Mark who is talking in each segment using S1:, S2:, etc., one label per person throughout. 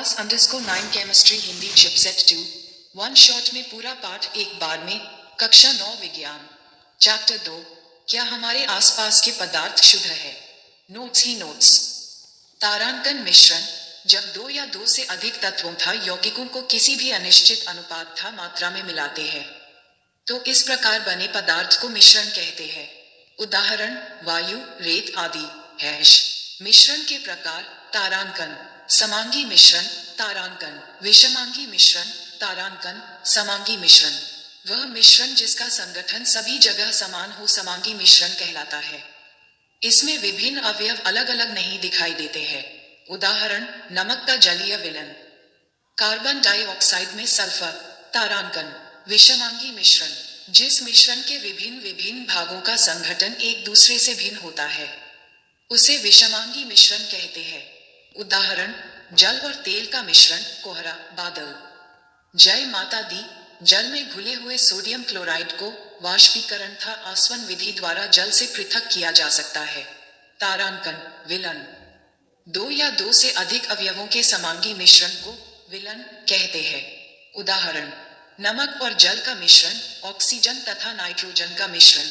S1: Class underscore 9 chemistry Hindi chipset 2 one shot में पूरा पाठ एक बार में। कक्षा 9 विज्ञान चैप्टर 2 क्या हमारे आसपास के पदार्थ शुद्ध है। नोट्स ही नोट्स। तारांकन मिश्रण जब दो या दो से अधिक तत्वों था यौगिकों को किसी भी अनिश्चित अनुपात था मात्रा में मिलाते हैं तो इस प्रकार बने पदार्थ को मिश्रण कहते हैं। उदाहरण वायु, रेत आदि। हैश मिश्रण के प्रकार तारांकन, समांगी मिश्रण, तारांकन, विषमांगी मिश्रण, तारांकन, समांगी मिश्रण। वह मिश्रण जिसका संगठन सभी जगह समान हो समांगी मिश्रण कहलाता है। इसमें विभिन्न अवयव अलग अलग नहीं दिखाई देते हैं। उदाहरण नमक का जलीय विलयन, कार्बन डाइऑक्साइड में सल्फर। तारांकन विषमांगी मिश्रण जिस मिश्रण के विभिन्न विभिन्न भागों का संगठन एक दूसरे से भिन्न होता है उसे विषमांगी मिश्रण कहते हैं। उदाहरण जल और तेल का मिश्रण, कोहरा, बादल। जय माता दी। जल में घुले हुए सोडियम क्लोराइड को वाष्पीकरण था आसवन विधि द्वारा जल से पृथक किया जा सकता है। तारांकन विलयन दो या दो से अधिक अवयवों के समांगी मिश्रण को विलयन कहते हैं। उदाहरण नमक और जल का मिश्रण, ऑक्सीजन तथा नाइट्रोजन का मिश्रण,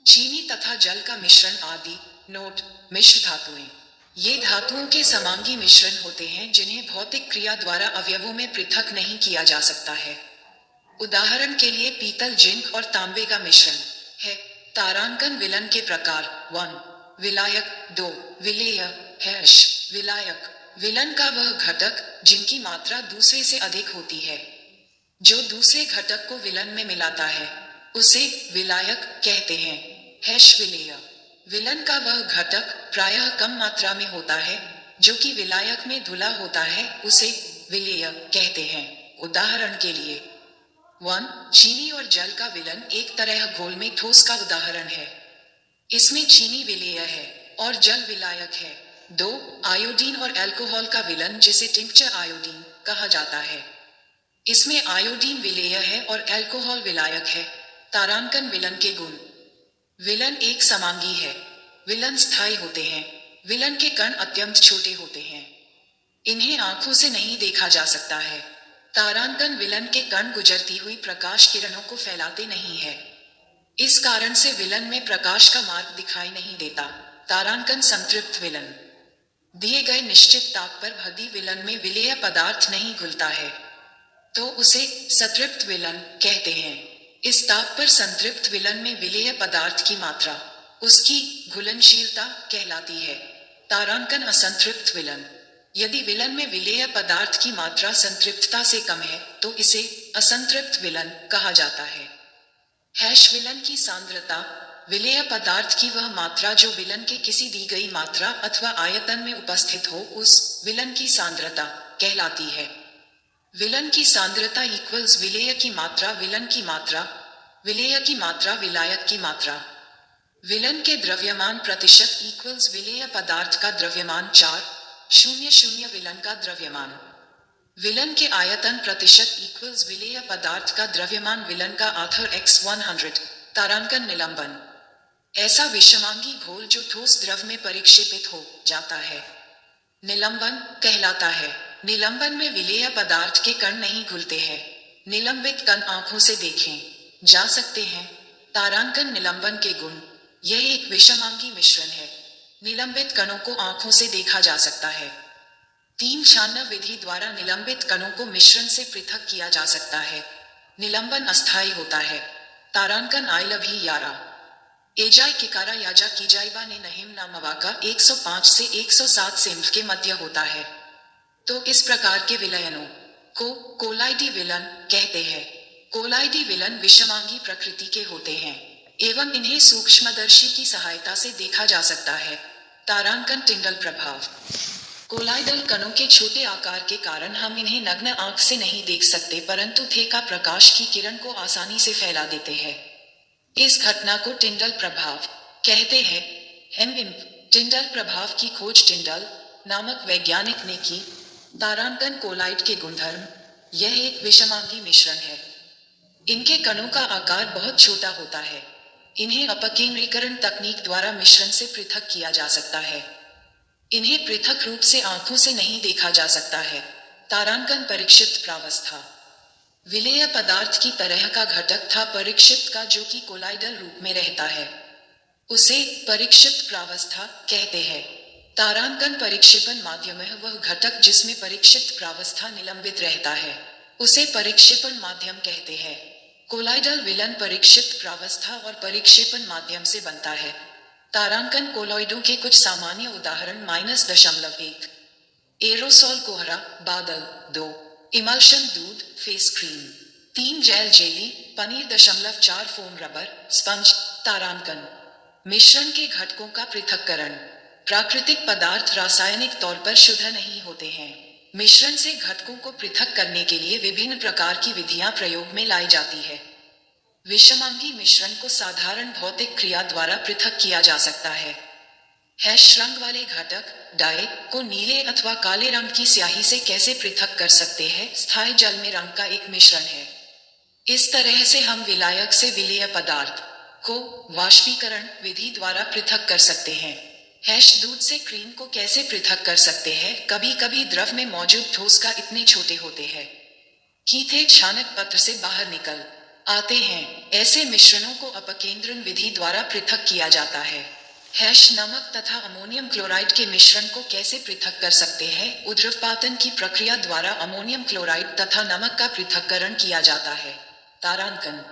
S1: चीनी तथा जल का मिश्रण आदि। नोट मिश्र धातुएं ये धातुओं के समांगी मिश्रण होते हैं जिन्हें भौतिक क्रिया द्वारा अवयवों में पृथक नहीं किया जा सकता है। उदाहरण के लिए पीतल, जिंक और तांबे का मिश्रण है। तारांकन विलयन के प्रकार 1 विलायक, 2 विलेय। हैश विलायक विलयन का वह घटक जिनकी मात्रा दूसरे से अधिक होती है। जो दूसरे घटक को विलयन में मिलाता है उसे विलायक कहते हैं। हैश विलेय विलयन का वह घटक प्रायः कम मात्रा में होता है जो कि विलायक में धुला होता है उसे विलेय कहते हैं। उदाहरण के लिए 1 चीनी और जल का विलयन एक तरह घोल में ठोस का उदाहरण है। इसमें चीनी विलेय है और जल विलायक है। 2 आयोडीन और अल्कोहल का विलयन जिसे टिंक्चर आयोडीन कहा जाता है। इसमें आयोडीन विलेय है और अल्कोहल विलायक है। तारांकन विलयन के गुण। विलयन एक समांगी है। विलयन स्थायी होते हैं। विलयन के कण अत्यंत छोटे होते हैं। इन्हें आंखों से नहीं देखा जा सकता है। तारांकन विलयन के कण गुजरती हुई प्रकाश किरणों को फैलाते नहीं है। इस कारण से विलयन में प्रकाश का मार्ग दिखाई नहीं देता। तारांकन संतृप्त विलयन दिए गए निश्चित ताप पर भदी विलयन में विलेय पदार्थ नहीं घुलता है तो उसे संतृप्त विलयन कहते हैं। इस ताप पर संतृप्त विलयन में विलेय पदार्थ की मात्रा उसकी घुलनशीलता कहलाती है। तारांकन असंतृप्त विलयन यदि विलयन में विलेय पदार्थ की मात्रा संतृप्तता से कम है तो इसे असंतृप्त विलयन कहा जाता है। हैश विलयन की सांद्रता विलेय पदार्थ की वह मात्रा जो विलयन के किसी दी गई मात्रा अथवा आयतन में उपस्थित हो उस विलयन की सांद्रता कहलाती है। विलयन की सांद्रता इक्वल्स विलेय की मात्रा विलयन की मात्रा, विलेय की मात्रा विलायक की मात्रा। विलयन के द्रव्यमान प्रतिशत इक्वल्स विलेय पदार्थ का द्रव्यमान 4.00 विलयन का द्रव्यमान। विलयन के आयतन प्रतिशत इक्वल्स विलेय पदार्थ का द्रव्यमान विलयन का आधार x 100। तारांकन निलंबन ऐसा विषमांगी घोल जो ठोस द्रव में परिक्षेपित हो जाता है निलंबन कहलाता है। निलंबन में विलेय पदार्थ के कण नहीं घुलते हैं। निलंबित कण आंखों से देखें जा सकते हैं। तारांकन निलंबन के गुण। यह एक विषमांगी मिश्रण है। निलंबित कणों को आंखों से देखा जा सकता है। 3 छानन विधि द्वारा निलंबित कणों को मिश्रण से पृथक किया जा सकता है। निलंबन अस्थायी होता है। तारांकन आइलभी यारा एजाई किकारा याजा कीजाइबा ने नहिम नामवाका 105 से 107 सेंफ के मध्य होता है तो इस प्रकार के विलयनों को कोलाइडी विलयन कहते हैं। कोलाइडी विलयन विषमांगी प्रकृति के होते हैं एवं इन्हें सूक्ष्मदर्शी की सहायता से देखा जा सकता है। तारांकन टिंडल प्रभाव कोलाइडल कणों के छोटे आकार के कारण हम इन्हें नग्न आंख से नहीं देख सकते परंतु थेका प्रकाश की किरण को आसानी से फैला देते हैं। इस घटना को टिंडल प्रभाव कहते हैं। टिंडल प्रभाव की खोज टिंडल नामक वैज्ञानिक ने की। तारांकन कोलाइड के गुणधर्म। यह एक विषमांगी मिश्रण है। इनके कणों का आकार बहुत छोटा होता है। इन्हें अपकेंद्रीकरण तकनीक द्वारा मिश्रण से पृथक किया जा सकता है। इन्हें पृथक रूप से आंखों से नहीं देखा जा सकता है। तारांकन परीक्षित प्रावस्था। विलेय पदार्थ की तरह का घटक था परीक्षित का, जो कि कोलाइडल रूप में रहता है। उसे परीक्षित प्रावस्था कहते हैं। तारांकन परिक्षेपण माध्यम है वह घटक जिसमें परीक्षित प्रावस्था निलंबित रहता है, उसे परिक्षेपण माध्यम कहते हैं। कोलाइडल विलन परीक्षित प्रावस्था और परिक्षेपण माध्यम से बनता है। तारांकन कोलॉइडों के कुछ सामान्य उदाहरण -1 एरोसोल कोहरा बादल, 2 इमल्शन दूध face cream, 3 gel jelly paneer, 4 foam rubber sponge. तारांकन मिश्रण के घटकों का पृथक्करण। प्राकृतिक पदार्थ रासायनिक तौर पर शुद्ध नहीं होते हैं। मिश्रण से घटकों को पृथक करने के लिए विभिन्न प्रकार की विधियां प्रयोग में लाई जाती है। विषमांगी मिश्रण को साधारण भौतिक क्रिया द्वारा पृथक किया जा सकता है। हैश रंग वाले घटक डाई को नीले अथवा काले रंग की स्याही से कैसे पृथक कर सकते हैं? स्थायी जल में रंग का एक मिश्रण है। इस तरह से हम विलायक से विलेय पदार्थ को वाष्पीकरण विधि द्वारा पृथक कर सकते हैं। हैश दूध से क्रीम को कैसे पृथक कर सकते हैं? कभी कभी द्रव में मौजूद ठोस का इतने छोटे होते हैं कि थे क्षानक पत्र से बाहर निकल आते हैं। ऐसे मिश्रणों को अपकेंद्रण विधि द्वारा पृथक किया जाता है। हैश नमक तथा अमोनियम क्लोराइड के मिश्रण को कैसे पृथक कर सकते हैं? उद्रवपातन की प्रक्रिया द्वारा अमोनियम क्लोराइड तथा नमक का पृथक्करण किया जाता है। तारांकन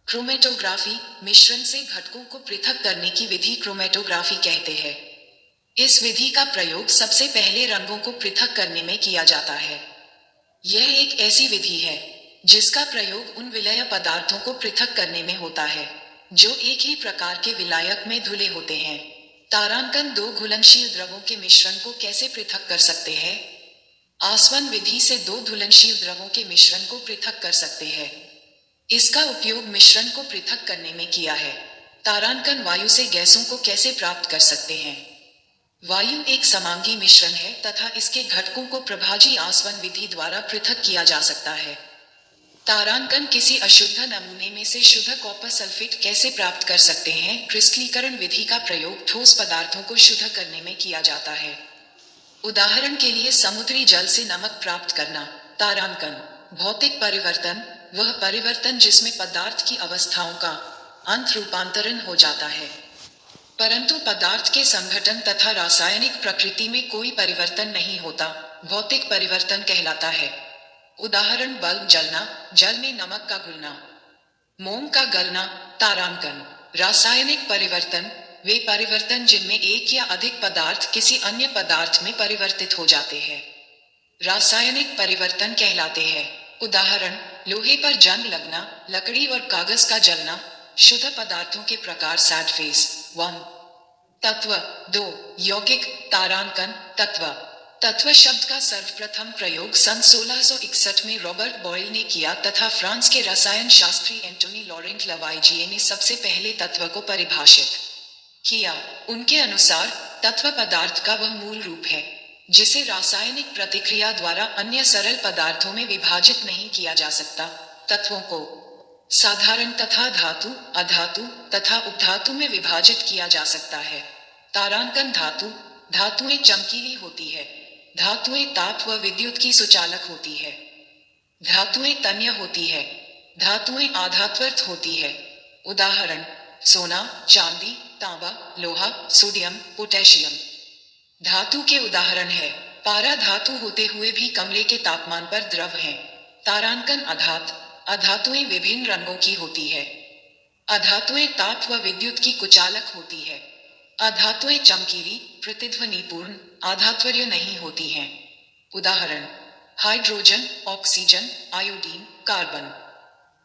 S1: क्रोमेटोग्राफी मिश्रण से घटकों को पृथक करने की विधि क्रोमेटोग्राफी कहते हैं। इस विधि का प्रयोग सबसे पहले रंगों को पृथक करने में किया जाता है। यह एक ऐसी विधि है जिसका प्रयोग उन विलेय पदार्थों को पृथक करने में होता है जो एक ही प्रकार के विलायक में धुले होते हैं। तारांकन 2 घुलनशील द्रवों के मिश्रण को कैसे पृथक कर सकते हैं? आसवन विधि से 2 घुलनशील द्रवों के मिश्रण को पृथक कर सकते हैं। इसका उपयोग मिश्रण को पृथक करने में किया है। तारांकन वायु से गैसों को कैसे प्राप्त कर सकते हैं? वायु एक समांगी मिश्रण है तथा इसके घटकों को प्रभाजी आसवन विधि द्वारा पृथक किया जा सकता है। तारांकन किसी अशुद्ध नमूने में से शुद्ध कॉपर सल्फेट कैसे प्राप्त कर सकते हैं? क्रिस्टलीकरण विधि का प्रयोग ठोस पदार्थों को शुद्ध करने में किया जाता है। उदाहरण के लिए समुद्री जल से नमक प्राप्त करना। तारांकन भौतिक परिवर्तन वह परिवर्तन जिसमें पदार्थ की अवस्थाओं का अंत रूपांतरण हो जाता है, परंतु पदार्थ के संघटन तथा रासायनिक प्रकृति में कोई परिवर्तन नहीं होता, भौतिक परिवर्तन कहलाता है। उदाहरण बल्ब जलना, जल में नमक का घुलना, मोम का गलना। तारांकन रासायनिक परिवर्तन वे परिवर्तन जिनमें एक या अधिक पदार्थ किसी अन्य पदार्थ में परिवर्तित हो जाते हैं, रासायनिक परिवर्तन कहलाते हैं। उदाहरण लोहे पर जंग लगना, लकड़ी और कागज का जलना। शुद्ध पदार्थों के प्रकार सैड फेस 1 तत्व 2 यौगिक। तारांकन तत्व शब्द का सर्वप्रथम प्रयोग सन 1661 में रॉबर्ट बॉयल ने किया तथा फ्रांस के रसायन शास्त्री एंटोनी लॉरेंट लवाइजिए ने सबसे पहले तत्व को परिभाषित किया। उनके अनुसार तत्व पदार्थ का वह मूल रूप है जिसे रासायनिक प्रतिक्रिया द्वारा अन्य सरल पदार्थों में विभाजित नहीं किया जा सकता। तत्वों को साधारण तथा धातु, अधातु तथा उपधातु में विभाजित किया जा सकता है। तारांकन धातुएं चमकीली होती है। धातुएं ताप व विद्युत की सुचालक होती है। धातुएं तन्य होती है। धातुएं आधात्वर्त होती है। उदाहरण सोना, चांदी, तांबा, लोहा, सोडियम, पोटेशियम। धातु के उदाहरण है पारा धातु होते हुए भी कमरे के तापमान पर द्रव है। तारांकन अधातुएं विभिन्न रंगों की होती है। अधातुएं ताप व विद्युत की कुचालक होती है। अधातुएं चमकीली, प्रतिध्वनिपूर्ण, आधात्वर्य नहीं होती हैं। उदाहरण hydrogen, oxygen, iodine, carbon,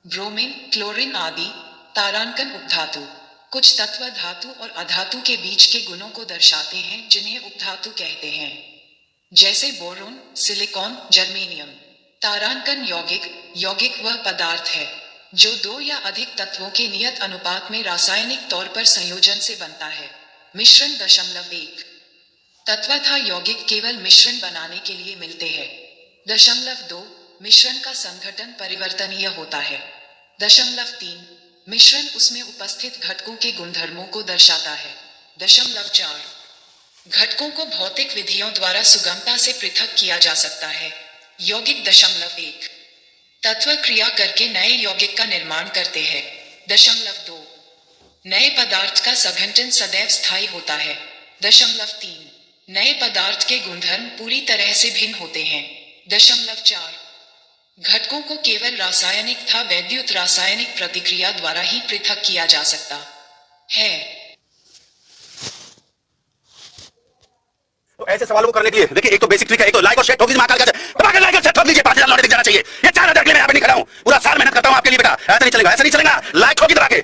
S1: bromine, chlorine आदि। तारांकन उपधातु कुछ तत्व धातु और अधातु के बीच के गुणों को दर्शाते हैं जिन्हें उपधातु कहते हैं, जैसे बोरोन, सिलिकॉन, जर्मेनियम। तारांकन यौगिक वह पदार्थ है जो 2 या अधिक तत्वों के नियत अनुपात में रासायनिक तौर पर संयोजन से बनता है। मिश्रण 1 तत्व था यौगिक केवल मिश्रण बनाने के लिए मिलते हैं। 2 मिश्रण का संघटन परिवर्तनीय होता है। 3 मिश्रण उसमें उपस्थित घटकों के गुणधर्मों को दर्शाता है। 4 घटकों को भौतिक विधियों द्वारा सुगमता से पृथक किया जा सकता है। यौगिक 1. तत्व क्रिया करके नए यौगिक का निर्माण करते हैं. 2. नए पदार्थ का सघटन सदैव स्थायी होता है. 3. नए पदार्थ के गुणधर्म पूरी तरह से भिन्न होते हैं. 4. घटकों को केवल रासायनिक तथा वैद्युत रासायनिक प्रतिक्रिया द्वारा ही पृथक किया जा सकता है.
S2: तो ऐसे सवालों को करने के लिए देखिए, एक तो बेसिक ट्रिक है, एक तो लाइक और शेयर ठोक दीजिए, महाकाल का दबा के लाइक और शेयर ठोक दीजिए. 5,000 लौटे दिख जाना चाहिए. ये 4,000 के लिए मैं यहाँ पे नहीं खड़ा हूँ. पूरा साल मेहनत करता हूँ आपके लिए बेटा. ऐसा नहीं चलेगा, ऐसा नहीं चलेगा. लाइक ठोकी दबा के.